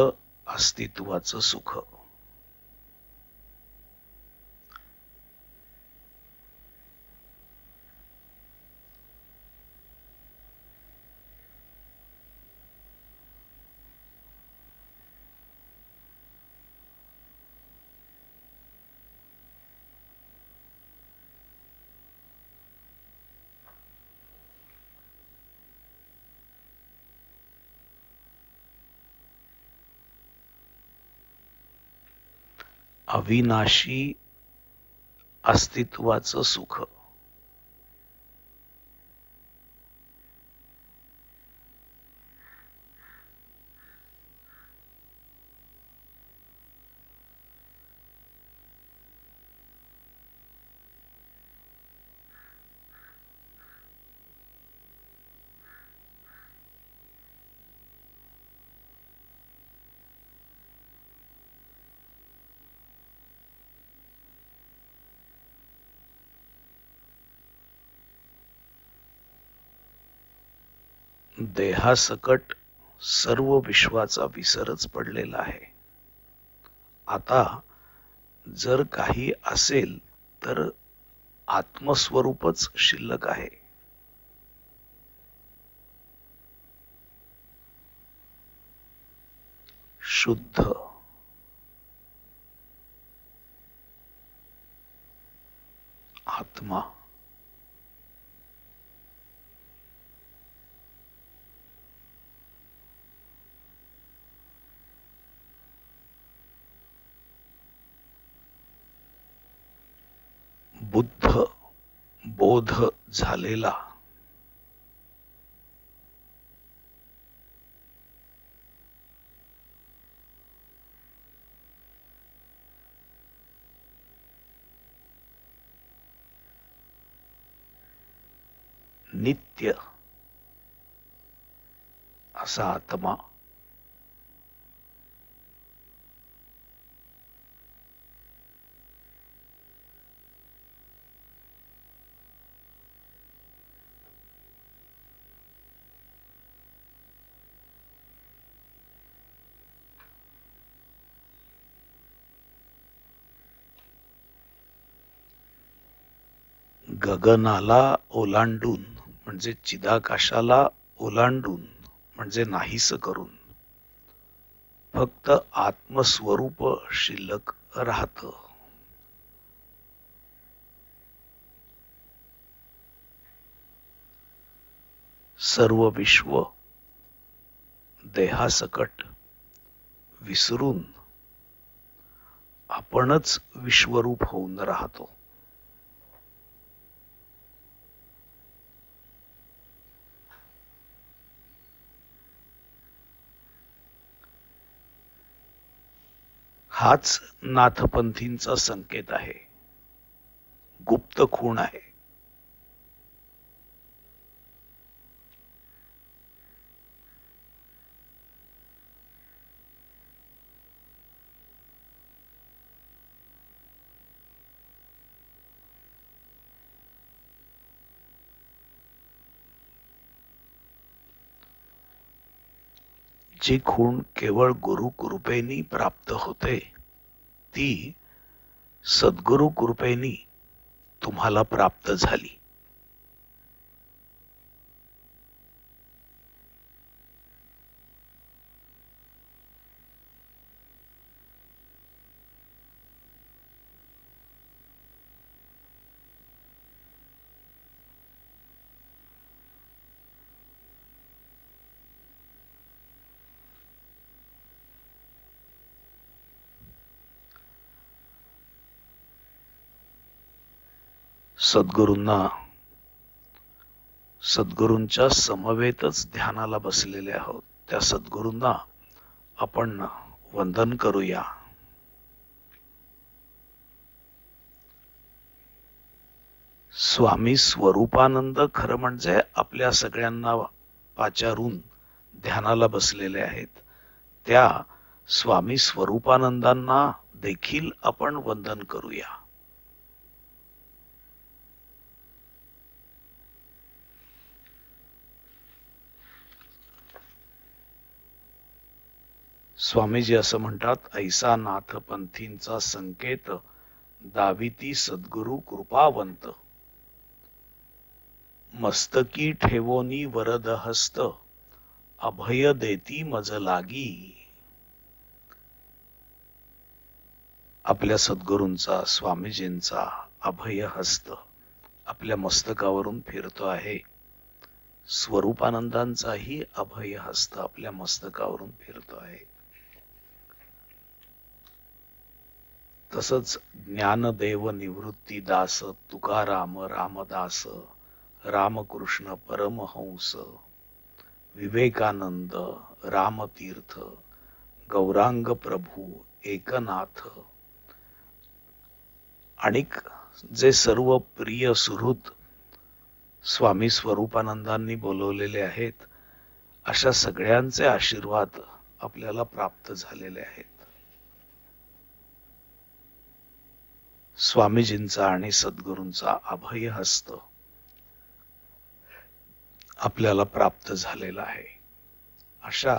अस्तित्वाचं सुख. अविनाशी अस्तित्वाचं सुख. देहासकट सर्व विश्वाचा विसरच पडलेला आहे. आता जर काही असेल तर आत्मस्वरूपच शिल्लक आहे. शुद्ध आत्मा. बुद्ध बोध झालेला. नित्य असा आत्मा. गगनाला ओलांडून म्हणजे चिदाकाशाला ओलांडून म्हणजे नाहीस करून फक्त आत्मस्वरूप शिल्लक राहत. सर्व विश्व देहासकट विसरून आपणच विश्वरूप होऊन राहतो. हाच नाथपंथींचा संकेत आहे. गुप्त खूण आहे. जी खूण केवळ गुरु कृपेनी प्राप्त होते ती सद्गुरु कृपेनी तुम्हाला प्राप्त झाली. सद्गुरूंच्या समवेतच ध्यानाला बसलेले आहोत. त्या सद्गुरूंना आपण वंदन करूया. स्वामी स्वरूपानंद खरं म्हणजे आपल्या सगळ्यांना पाचारून ध्यानाला बसलेले आहेत. त्या स्वामी स्वरूपानंदांना देखील आपण वंदन करूया. स्वामीजी असं म्हणतात, ऐसा नाथ पंथींचा संकेत दाविती सद्गुरु कृपावंत, मस्तकी ठेवोनी वरद हस्त, अभय देती मज लागी. आपल्या सद्गुरूंचा, स्वामीजींचा अभय हस्त आपल्या मस्तकावरून फिरतो आहे. स्वरूपानंदांचाही अभय हस्त आपल्या मस्तकावरून फिरतो आहे. तसंच ज्ञानदेव निवृत्ती दास तुकाराम रामदास, रामकृष्ण परमहंस, विवेकानंद, रामतीर्थ, गौरांग प्रभू, एकनाथ आणि जे सर्व प्रिय सुहृद स्वामी स्वरूपानंदांनी बोलवलेले आहेत, अशा सगळ्यांचे आशीर्वाद आपल्याला प्राप्त झालेले आहेत. स्वामीजींचा आणि सद्गुरूंचा अभय हस्त आपल्याला प्राप्त झालेला आहे. अशा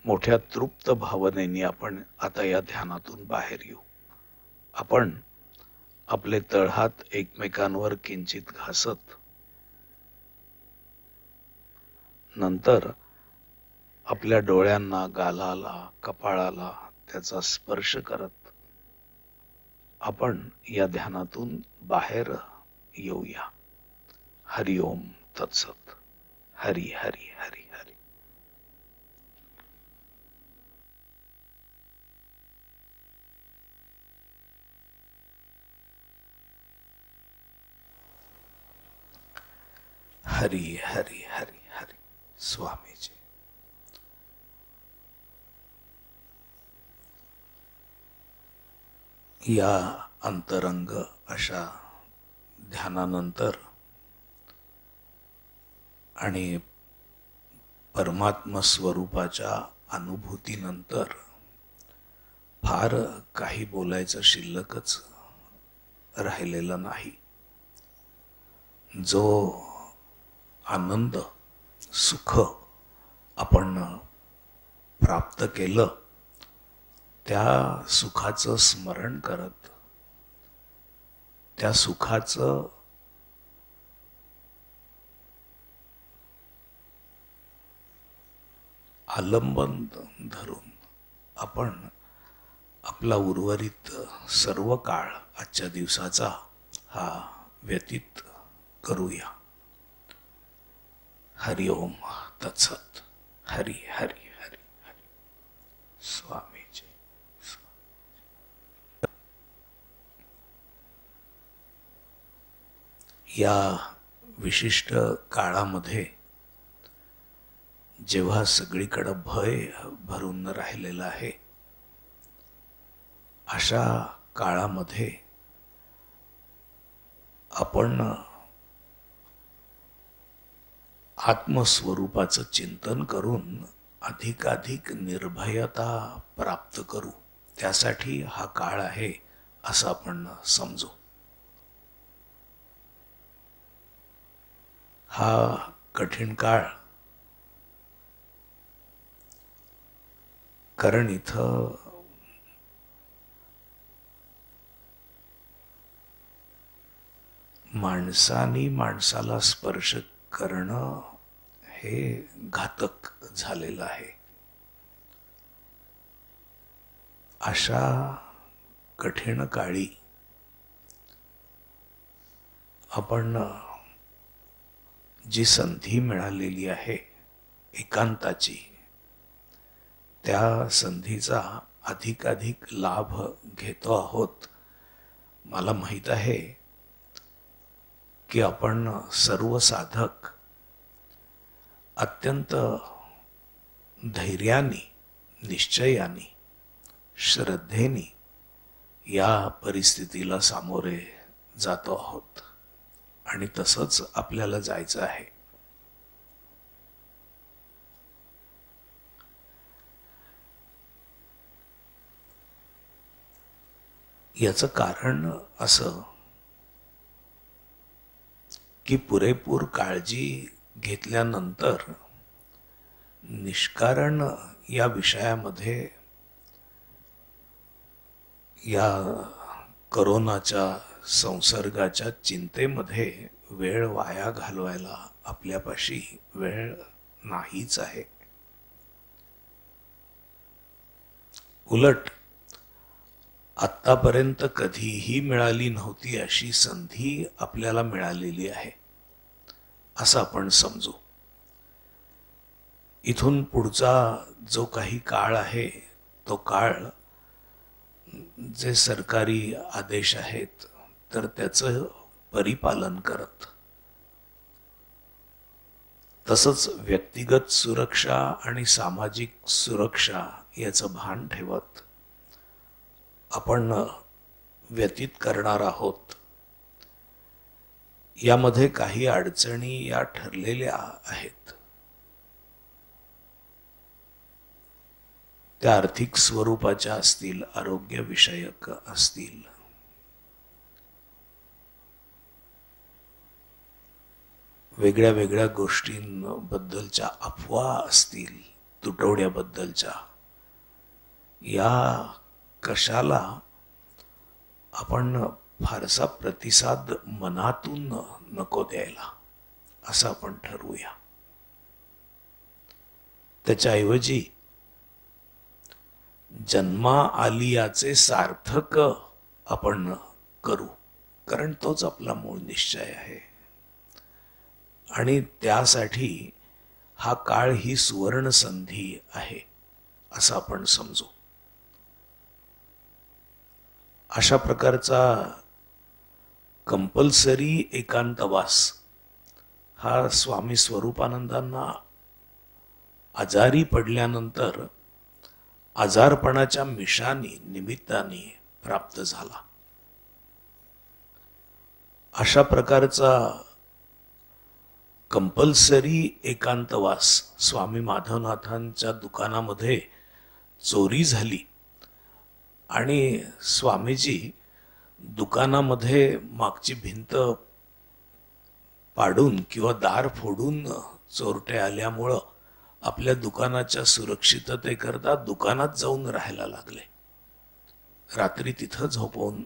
मोठ्या तृप्त भावनेने आपण आता या ध्यानातून बाहेर येऊ. आपण आपले तळहात एकमेकांवर किंचित घासत, नंतर आपल्या डोळ्यांना, गालाला, कपाळाला त्याचा स्पर्श करत आपण या ध्यानातून बाहेर येऊया. हरि ओम तत्सत. हरि हरि हरि हरि. हरि हरि हरि हरि. स्वामीजी या अंतरंग अशा ध्यानानंतर आणि परमात्मा स्वरूपाच्या अनुभूतीनंतर फार काही बोलायचं शिल्लकच राहिलेलं नाही. जो आनंद, सुख आपण प्राप्त केलं, त्या सुखाचं स्मरण करत, त्या सुखाचं आलंबन धरून आपण आपला उर्वरित सर्व काळ आजच्या दिवसाचा हा व्यतीत करूया. हरि ओम तत्सत. हरि हरि हरि हरि. स्वामीजी. या विशिष्ट काळामध्ये जेव्हा सगळीकडे भय भरून राहिलेला आहे, अशा काळामध्ये आपण आत्मस्वरूपाचं चिंतन करून अधिकाधिक निर्भयता प्राप्त करू, त्यासाठी हा काळ आहे असं आपण समजू. हा कठीण काळ, कारण इथं माणसाने माणसाला स्पर्श करणं हे घातक झालेलं आहे. अशा कठीण काळी आपण जी संधी मिळालेली आहे एकांताची, त्या संधीचा अधिकाधिक लाभ घेतो आहोत. मला माहित आहे की आपण सर्व साधक अत्यंत धैर्याने, निश्चयाने, श्रद्धेने या परिस्थितीला सामोरे जातो आहोत आणि तसंच आपल्याला जायचं आहे. याचं कारण असं की पुरेपूर काळजी घेतल्यानंतर निष्कारण या विषयामध्ये या करोनाच्या संसर्गाच्या चिंतेमध्ये वेळ वाया घालवायला आपल्यापाशी वेळ नाहीच आहे. उलट आत्तापर्यंत कधीही मिळाली नव्हती अशी संधी आपल्याला मिळालेली आहे असं आपण समजू. इथून पुढचा जो काही काळ आहे तो काळ जे सरकारी आदेश आहेत तर त्याचं परिपालन करत, तसंच व्यक्तिगत सुरक्षा आणि सामाजिक सुरक्षा याचं भान ठेवत आपण व्यतीत करणार आहोत. यामध्ये काही अडचणी या ठरलेल्या आहेत. त्या आर्थिक स्वरूपाच्या असतील, आरोग्य विषयक असतील, वेगळ्या वेगळ्या गोष्टींबद्दलच्या अफवा असतील, तुटवड्याबद्दलच्या. या कशाला आपण फारसा प्रतिसाद मनातून नको द्यायला असं आपण ठरवूया. त्याच्याऐवजी जन्मा आली याचे सार्थक आपण करू, कारण तोच आपला मूळ निश्चय आहे. आणि त्यासाठी हा काळ ही सुवर्ण संधी आहे असं आपण समजू. अशा प्रकारचा कंपल्सरी एकांतवास हा स्वामी स्वरूपानंदांना आजारी पडल्यानंतर आजारपणाच्या मिशानी निमित्ताने प्राप्त झाला. अशा प्रकारचा कंपल्सरी एकांतवास स्वामी माधवनाथांच्या दुकानामध्ये चोरी झाली आणि स्वामीजी दुकानामध्ये मागची भिंत पाडून किंवा दार फोडून चोरटे आल्यामुळं आपल्या दुकानाच्या सुरक्षिततेकरता दुकानात जाऊन राहायला लागले. रात्री तिथं झोपवून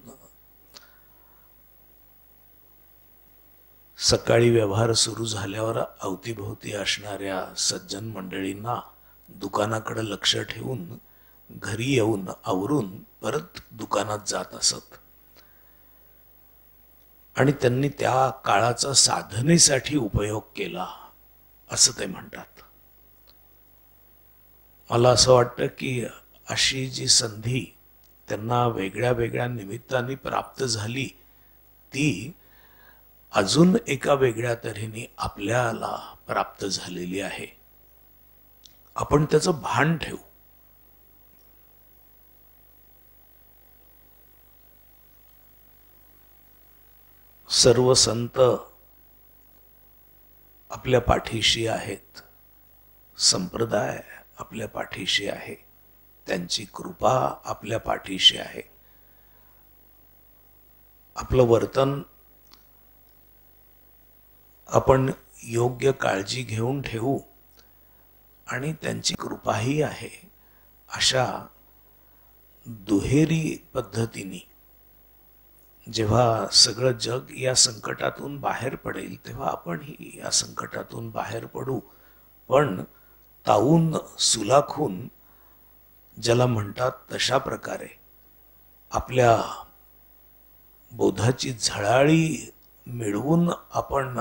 सकाळी व्यवहार सुरू झाल्यावर अवतीभोवती असणाऱ्या सज्जन मंडळींना दुकानाकडे लक्ष ठेवून घरी येऊन आवरून परत दुकानात जात असत. आणि त्यांनी त्या काळाचा साधनेसाठी उपयोग केला असं ते म्हणतात. मला असं वाटतं की अशी जी संधी त्यांना वेगळ्या वेगळ्या निमित्ताने प्राप्त झाली ती अजून एका वेगळ्या तऱ्हेने आपल्याला प्राप्त झालेली आहे. आपण त्याचं भान ठेवू. सर्व संत आपल्या पाठीशी आहेत, संप्रदाय आपल्या पाठीशी आहे, त्यांची कृपा आपल्या पाठीशी आहे. आपलं वर्तन आपण योग्य काळजी घेऊन ठेवू आणि त्यांची कृपाही आहे अशा दुहेरी पद्धतीने जेव्हा सगळं जग या संकटातून बाहेर पडेल तेव्हा आपणही या संकटातून बाहेर पडू, पण तावून सुलाखून, ज्याला म्हणतात तशा प्रकारे आपल्या बोधाची झळाळी मिळवून आपण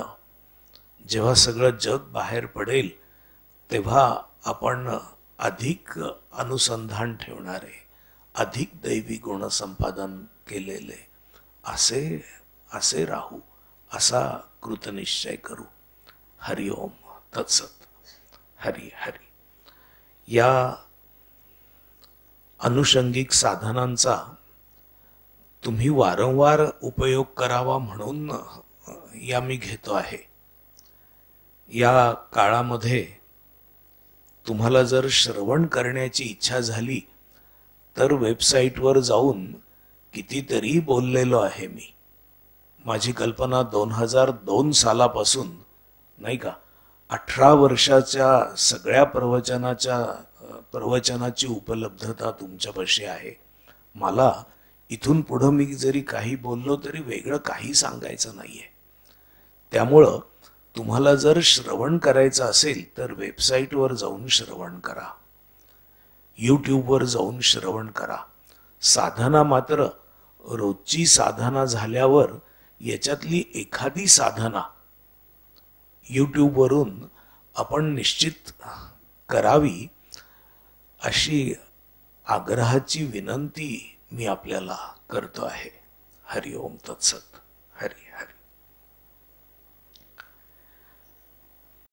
जेव्हा सगळं जग बाहेर पडेल तेव्हा आपण अधिक अनुसंधान ठेवणारे, अधिक दैवी गुण संपादन केलेले असे राहू असा कृतनिश्चय करू. हरि ओम तत्सत. हरि हरि. या अनुषंगिक साधनांचा तुम्ही वारंवार उपयोग करावा म्हणून या मी घेतो आहे. या काळामध्ये तुम्हाला जर श्रवण करण्याची इच्छा झाली तर वेबसाईटवर जाऊन कितीतरी बोललेलो आहे मी. माझी कल्पना 2002 सालापासून नाही का 18 वर्षाच्या सगळ्या प्रवचनाची उपलब्धता तुमच्यापाशी आहे. मला इथून पुढं मी जरी काही बोललो तरी वेगळं काही सांगायचं नाहीये. त्यामुळं तुम्हाला जर श्रवण करायचं असेल तर वेबसाईटवर जाऊन श्रवण करा, यूट्यूबवर जाऊन श्रवण करा. साधना मात्र रोजची साधना झाल्यावर याच्यातली एखादी साधना यूट्यूबवरून आपण निश्चित करावी अशी आग्रहाची विनंती मी आपल्याला करतो आहे. हरि ओम तत्सत. हरि हरि.